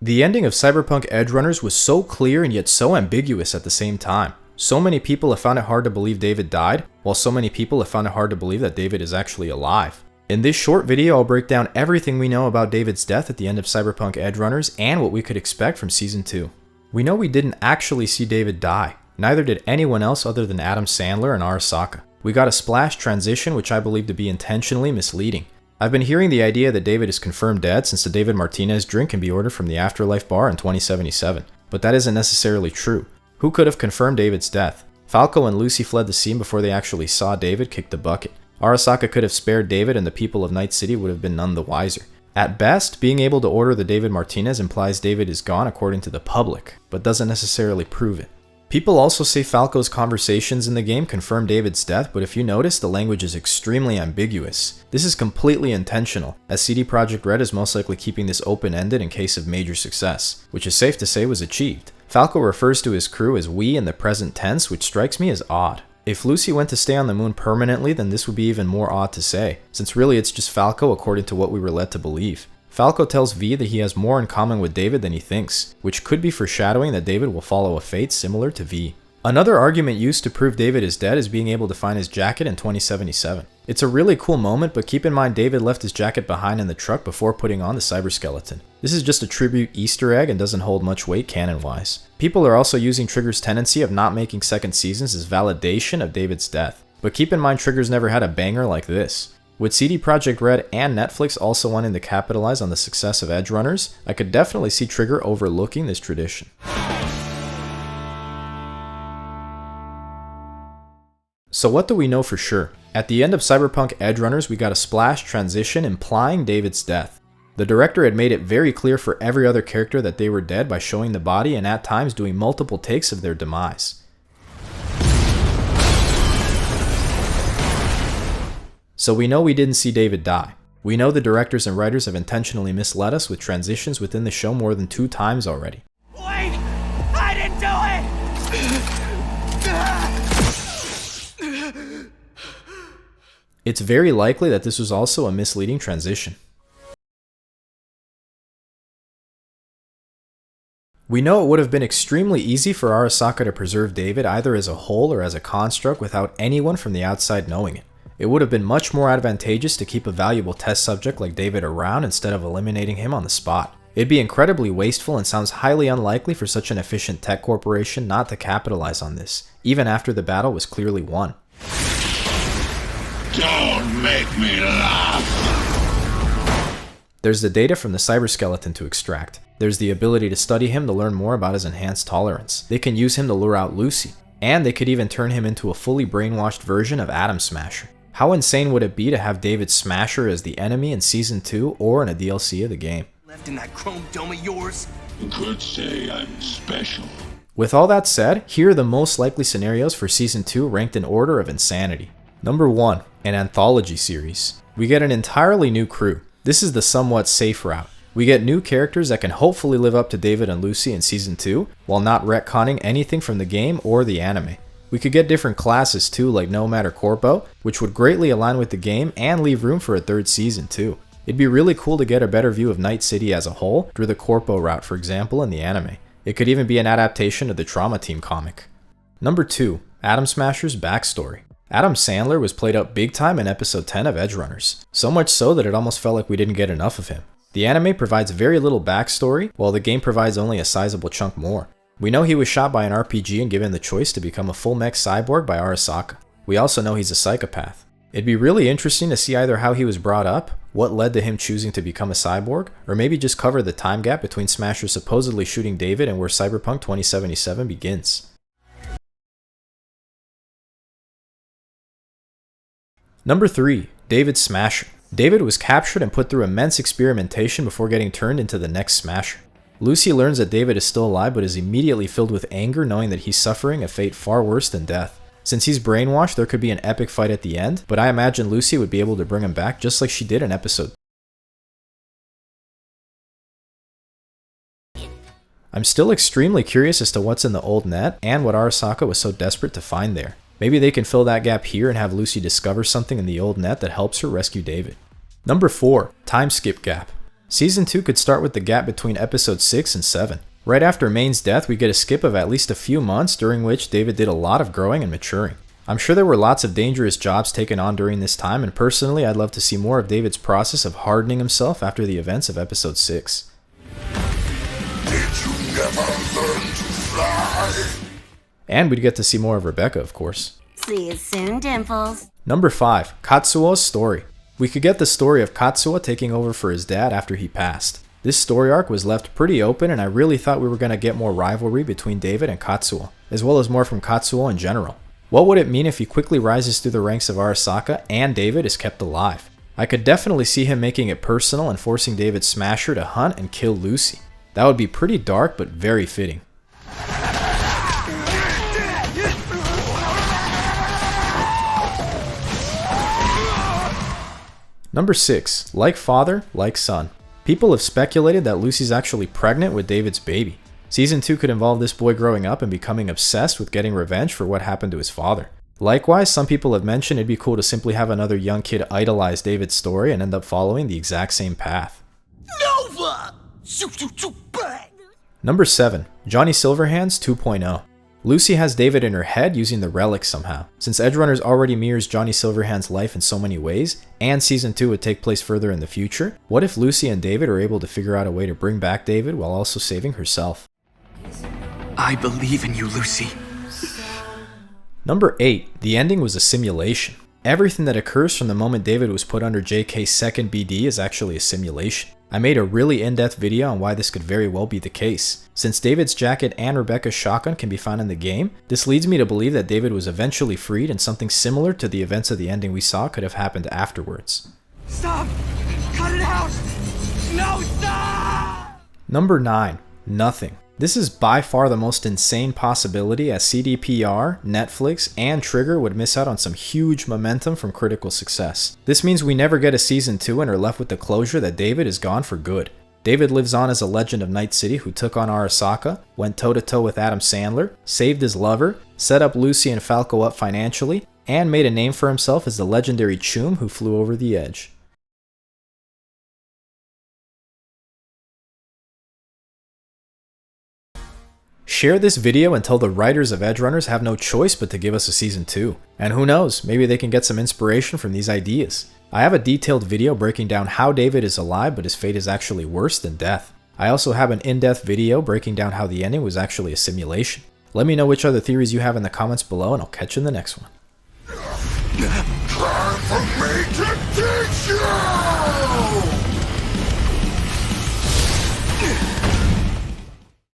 The ending of Cyberpunk Edgerunners was so clear and yet so ambiguous at the same time. So many people have found it hard to believe David died, while so many people have found it hard to believe that David is actually alive. In this short video, I'll break down everything we know about David's death at the end of Cyberpunk Edgerunners and what we could expect from Season 2. We know we didn't actually see David die. Neither did anyone else other than Adam Sandler and Arasaka. We got a splash transition which I believe to be intentionally misleading. I've been hearing the idea that David is confirmed dead since the David Martinez drink can be ordered from the Afterlife bar in 2077, but that isn't necessarily true. Who could have confirmed David's death? Falco and Lucy fled the scene before they actually saw David kick the bucket. Arasaka could have spared David and the people of Night City would have been none the wiser. At best, being able to order the David Martinez implies David is gone according to the public, but doesn't necessarily prove it. People also say Falco's conversations in the game confirm David's death, but if you notice, the language is extremely ambiguous. This is completely intentional, as CD Projekt Red is most likely keeping this open-ended in case of major success, which is safe to say was achieved. Falco refers to his crew as we in the present tense, which strikes me as odd. If Lucy went to stay on the moon permanently, then this would be even more odd to say, since really it's just Falco according to what we were led to believe. Falco tells V that he has more in common with David than he thinks, which could be foreshadowing that David will follow a fate similar to V. Another argument used to prove David is dead is being able to find his jacket in 2077. It's a really cool moment, but keep in mind David left his jacket behind in the truck before putting on the cyberskeleton. This is just a tribute Easter egg and doesn't hold much weight canon-wise. People are also using Trigger's tendency of not making second seasons as validation of David's death. But keep in mind Trigger's never had a banger like this. With CD Projekt Red and Netflix also wanting to capitalize on the success of Edgerunners, I could definitely see Trigger overlooking this tradition. So what do we know for sure? At the end of Cyberpunk Edgerunners, we got a splash transition implying David's death. The director had made it very clear for every other character that they were dead by showing the body and at times doing multiple takes of their demise. So we know we didn't see David die. We know the directors and writers have intentionally misled us with transitions within the show more than 2 times already. Wait! I didn't do it! It's very likely that this was also a misleading transition. We know it would have been extremely easy for Arasaka to preserve David either as a whole or as a construct without anyone from the outside knowing it. It would have been much more advantageous to keep a valuable test subject like David around instead of eliminating him on the spot. It'd be incredibly wasteful and sounds highly unlikely for such an efficient tech corporation not to capitalize on this, even after the battle was clearly won. Don't make me laugh! There's the data from the cyberskeleton to extract. There's the ability to study him to learn more about his enhanced tolerance. They can use him to lure out Lucy. And they could even turn him into a fully brainwashed version of Adam Smasher. How insane would it be to have David Smasher as the enemy in Season 2 or in a DLC of the game? Left in that chrome dome of yours? You could say I'm special. With all that said, here are the most likely scenarios for Season 2 ranked in order of insanity. Number 1, an Anthology Series. We get an entirely new crew. This is the somewhat safe route. We get new characters that can hopefully live up to David and Lucy in Season 2, while not retconning anything from the game or the anime. We could get different classes too, like Nomad or Corpo, which would greatly align with the game and leave room for a 3rd season too. It'd be really cool to get a better view of Night City as a whole through the Corpo route, for example, in the anime. It could even be an adaptation of the Trauma Team comic. Number 2, Adam Smasher's backstory. Adam Sandler was played up big time in episode 10 of Edgerunners, so much so that it almost felt like we didn't get enough of him. The anime provides very little backstory, while the game provides only a sizable chunk more. We know he was shot by an RPG and given the choice to become a full mech cyborg by Arasaka. We also know he's a psychopath. It'd be really interesting to see either how he was brought up, what led to him choosing to become a cyborg, or maybe just cover the time gap between Smasher supposedly shooting David and where Cyberpunk 2077 begins. Number 3, David Smasher. David was captured and put through immense experimentation before getting turned into the next Smasher. Lucy learns that David is still alive but is immediately filled with anger knowing that he's suffering a fate far worse than death. Since he's brainwashed, there could be an epic fight at the end, but I imagine Lucy would be able to bring him back just like she did in episode. I'm still extremely curious as to what's in the old net and what Arasaka was so desperate to find there. Maybe they can fill that gap here and have Lucy discover something in the old net that helps her rescue David. Number 4, time skip gap. Season 2 could start with the gap between episodes 6 and 7. Right after Maine's death, we get a skip of at least a few months during which David did a lot of growing and maturing. I'm sure there were lots of dangerous jobs taken on during this time, and personally I'd love to see more of David's process of hardening himself after the events of episode 6. Did you never learn to fly? And we'd get to see more of Rebecca, of course. See you soon, Dimples. Number 5. Katsuo's story. We could get the story of Katsuo taking over for his dad after he passed. This story arc was left pretty open, and I really thought we were going to get more rivalry between David and Katsuo, as well as more from Katsuo in general. What would it mean if he quickly rises through the ranks of Arasaka and David is kept alive? I could definitely see him making it personal and forcing David Smasher to hunt and kill Lucy. That would be pretty dark, but very fitting. Number 6. Like father, like son. People have speculated that Lucy's actually pregnant with David's baby. Season 2 could involve this boy growing up and becoming obsessed with getting revenge for what happened to his father. Likewise, some people have mentioned it'd be cool to simply have another young kid idolize David's story and end up following the exact same path. Nova! Number 7. Johnny Silverhands 2.0. Lucy has David in her head using the relics somehow. Since Edgerunners already mirrors Johnny Silverhand's life in so many ways, and Season 2 would take place further in the future, what if Lucy and David are able to figure out a way to bring back David while also saving herself? I believe in you, Lucy. Number 8. The ending was a simulation. Everything that occurs from the moment David was put under JK's second BD is actually a simulation. I made a really in-depth video on why this could very well be the case. Since David's jacket and Rebecca's shotgun can be found in the game, this leads me to believe that David was eventually freed and something similar to the events of the ending we saw could have happened afterwards. Stop! Cut it out! No, stop! Number 9. Nothing. This is by far the most insane possibility, as CDPR, Netflix, and Trigger would miss out on some huge momentum from critical success. This means we never get a season 2 and are left with the closure that David is gone for good. David lives on as a legend of Night City who took on Arasaka, went toe-to-toe with Adam Sandler, saved his lover, set up Lucy and Falco up financially, and made a name for himself as the legendary Choom who flew over the edge. Share this video and tell the writers of Edgerunners have no choice but to give us a season 2. And who knows, maybe they can get some inspiration from these ideas. I have a detailed video breaking down how David is alive but his fate is actually worse than death. I also have an in-depth video breaking down how the ending was actually a simulation. Let me know which other theories you have in the comments below and I'll catch you in the next one. Time for me to